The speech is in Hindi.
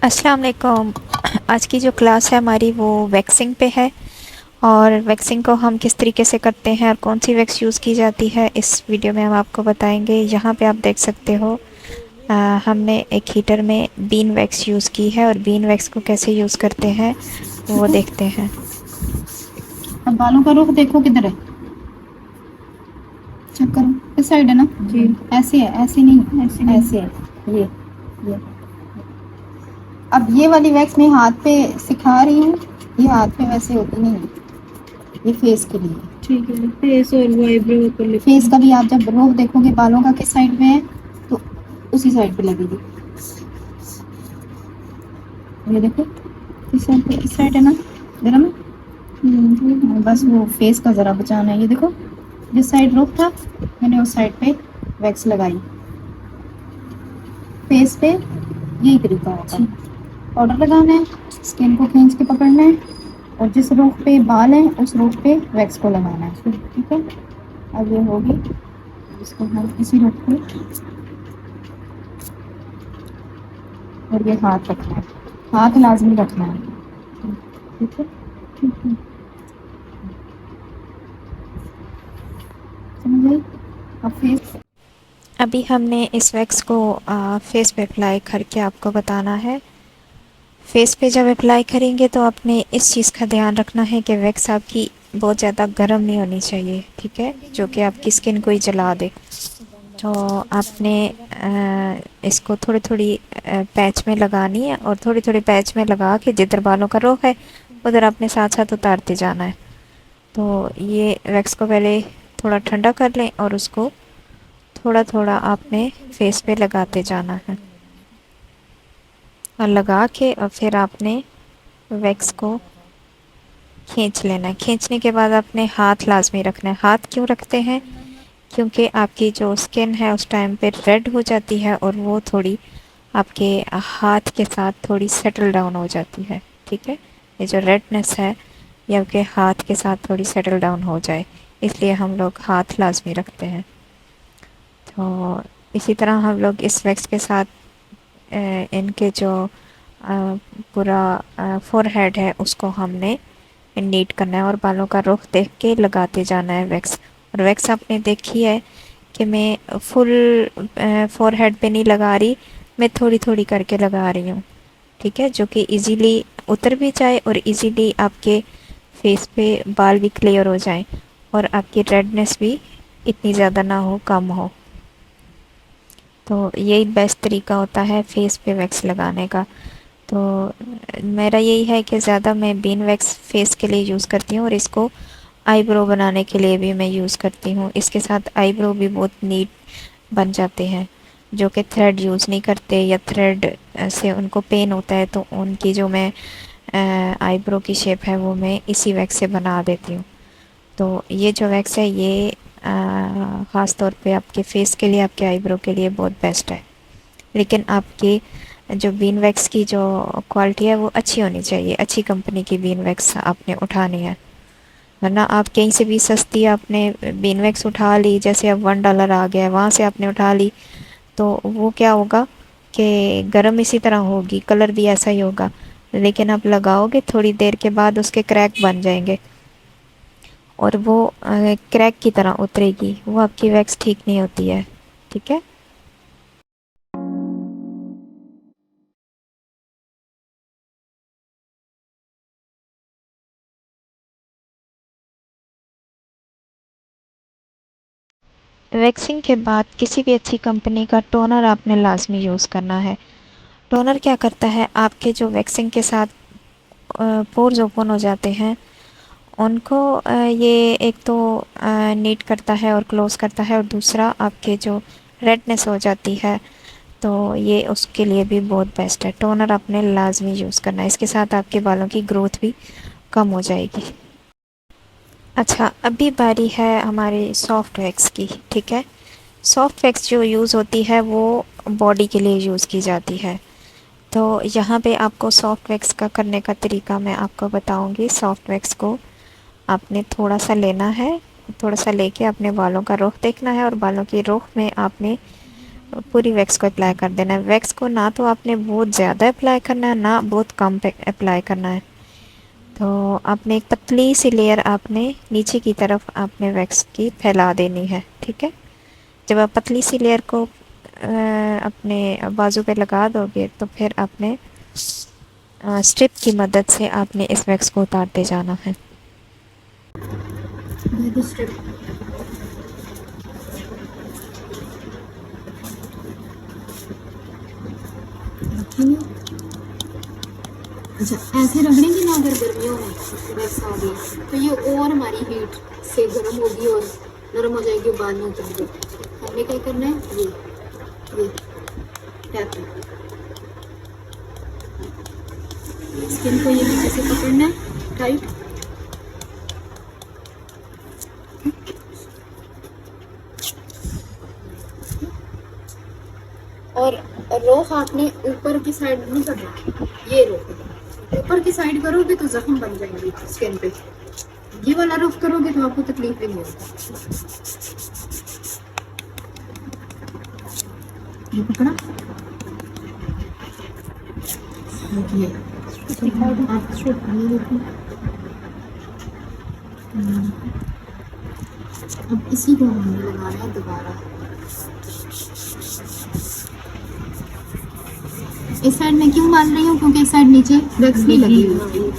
अस्सलाम वालेकुम। आज की जो क्लास है हमारी वो वैक्सिंग पे है और वैक्सिंग को हम किस तरीके से करते हैं और कौन सी वैक्स यूज़ की जाती है इस वीडियो में हम आपको बताएंगे। यहाँ पे आप देख सकते हो हमने एक हीटर में बीन वैक्स यूज़ की है और बीन वैक्स को कैसे यूज़ करते हैं वो देखते हैं। अब बालों का रुख देखो किधर है। चेक करो इस साइड है ना जी। ऐसे है, ऐसे नहीं, ऐसे है ये। अब ये वाली वैक्स मैं हाथ पे सिखा रही हूँ, ये हाथ पे वैसे होती नहीं है, ये फेस के लिए। ठीक है, फेस और वो आईब्रो पर फेस का भी आप जब रुख देखोगे बालों का किस साइड में है तो उसी साइड पे लगेगी। ये देखो इस साइड पे, इस साइड है ना गरम है। बस वो फेस का ज़रा बचाना है। ये देखो जिस साइड रुख था मैंने उस साइड पे वैक्स लगाई। फेस पे यही तरीका होता है, पाउडर लगाना है, स्किन को खींच के पकड़ना है और जिस रुख पे बाल है उस रुख पे वैक्स को लगाना है। ठीक है, अब ये होगी, इसको हम इसी रुख पे और ये हाथ रखना है, हाथ लाजमी रखना है। ठीक है, समझ गई। अब फेस अभी हमने इस वैक्स को फेस पे अप्लाई करके आपको बताना है। फेस पे जब अप्लाई करेंगे तो आपने इस चीज़ का ध्यान रखना है कि वैक्स आपकी बहुत ज़्यादा गर्म नहीं होनी चाहिए, ठीक है, जो कि आपकी स्किन को ही जला दे। तो आपने इसको थोड़ी थोड़ी पैच में लगानी है और थोड़ी थोड़ी पैच में लगा के जिधर बालों का रोग है उधर आपने साथ साथ उतारते जाना है। तो ये वैक्स को पहले थोड़ा ठंडा कर लें और उसको थोड़ा थोड़ा आपने फेस पे लगाते जाना है और लगा के और फिर आपने वैक्स को खींच लेना है। खींचने के बाद आपने हाथ लाजमी रखना है। हाथ क्यों रखते हैं? क्योंकि आपकी जो स्किन है उस टाइम पे रेड हो जाती है और वो थोड़ी आपके हाथ के साथ थोड़ी सेटल डाउन हो जाती है। ठीक है, ये जो रेडनेस है ये आपके हाथ के साथ थोड़ी सेटल डाउन हो जाए, इसलिए हम लोग हाथ लाजमी रखते हैं। तो इसी तरह हम लोग इस वैक्स के साथ इनके जो पूरा फोरहेड है उसको हमने नीट करना है और बालों का रुख देख के लगाते जाना है वैक्स। और वैक्स आपने देखी है कि मैं फुल फोरहेड पे नहीं लगा रही, मैं थोड़ी थोड़ी करके लगा रही हूँ, ठीक है, जो कि इजीली उतर भी जाए और इजीली आपके फेस पे बाल भी क्लियर हो जाएं और आपकी रेडनेस भी इतनी ज़्यादा ना हो, कम हो। तो यही बेस्ट तरीका होता है फेस पे वैक्स लगाने का। तो मेरा यही है कि ज़्यादा मैं बीन वैक्स फेस के लिए यूज़ करती हूँ और इसको आईब्रो बनाने के लिए भी मैं यूज़ करती हूँ। इसके साथ आईब्रो भी बहुत नीट बन जाते हैं, जो कि थ्रेड यूज़ नहीं करते या थ्रेड से उनको पेन होता है, तो उनकी जो मैं आईब्रो की शेप है वो मैं इसी वैक्स से बना देती हूँ। तो ये जो वैक्स है ये ख़ास तौर पे आपके फेस के लिए, आपके आईब्रो के लिए बहुत बेस्ट है। लेकिन आपकी जो बीन वैक्स की जो क्वालिटी है वो अच्छी होनी चाहिए, अच्छी कंपनी की बीन वैक्स आपने उठानी है, वरना आप कहीं से भी सस्ती आपने बीन वैक्स उठा ली, जैसे अब $1 आ गया है वहाँ से आपने उठा ली, तो वो क्या होगा कि गर्म इसी तरह होगी, कलर भी ऐसा ही होगा, लेकिन आप लगाओगे थोड़ी देर के बाद उसके क्रैक बन जाएंगे और वो क्रैक की तरह उतरेगी, वो आपकी वैक्स ठीक नहीं होती है। ठीक है, वैक्सिंग के बाद किसी भी अच्छी कंपनी का टोनर आपने लाजमी यूज़ करना है। टोनर क्या करता है, आपके जो वैक्सिंग के साथ पोर्स ओपन हो जाते हैं उनको ये एक तो नीट करता है और क्लोज़ करता है और दूसरा आपके जो रेडनेस हो जाती है तो ये उसके लिए भी बहुत बेस्ट है। टोनर आपने लाजमी यूज़ करना है, इसके साथ आपके बालों की ग्रोथ भी कम हो जाएगी। अच्छा, अभी बारी है हमारी सॉफ्ट वैक्स की। ठीक है, सॉफ्ट वैक्स जो यूज़ होती है वो बॉडी के लिए यूज़ की जाती है। तो यहाँ पे आपको सॉफ्ट वैक्स का करने का तरीका मैं आपको बताऊँगी। सॉफ्ट वैक्स को आपने थोड़ा सा लेना है, थोड़ा सा लेके अपने बालों का रुख देखना है और बालों की रुख में आपने पूरी वैक्स को अप्लाई कर देना है। वैक्स को ना तो आपने बहुत ज़्यादा अप्लाई करना है ना बहुत कम अप्लाई करना है। तो आपने एक पतली सी लेयर आपने नीचे की तरफ आपने वैक्स की फैला देनी है, ठीक है। जब आप पतली सी लेयर को अपने बाजू पे लगा दोगे तो फिर आपने स्ट्रिप की मदद से आपने इस वैक्स को उतारते जाना है। अच्छा ऐसे रगड़ेंगे ना अगर गर्मियों में वैक्स आ गई तो ये और हमारी हीट से गर्म होगी और नरम हो जाएगी, बाल नहीं उतरेंगे। हमने क्या करना है, ये टैप स्किन को ये नीचे से पकड़ना है टाइट, और रोक आपने ऊपर की साइड नहीं करना, ये रोक ऊपर की साइड करोगे तो जख्म बन जाएंगे स्किन पे, ये वाला रुख करोगे तो आपको तकलीफ भी नहीं होगी। ये पकड़ा, देखिए आप ये देखिए। अब इसी को हमने लगाना है दोबारा। इस साइड में क्यों मान रही हूँ, क्योंकि इस साइड नीचे वैक्स नहीं लगी हुई।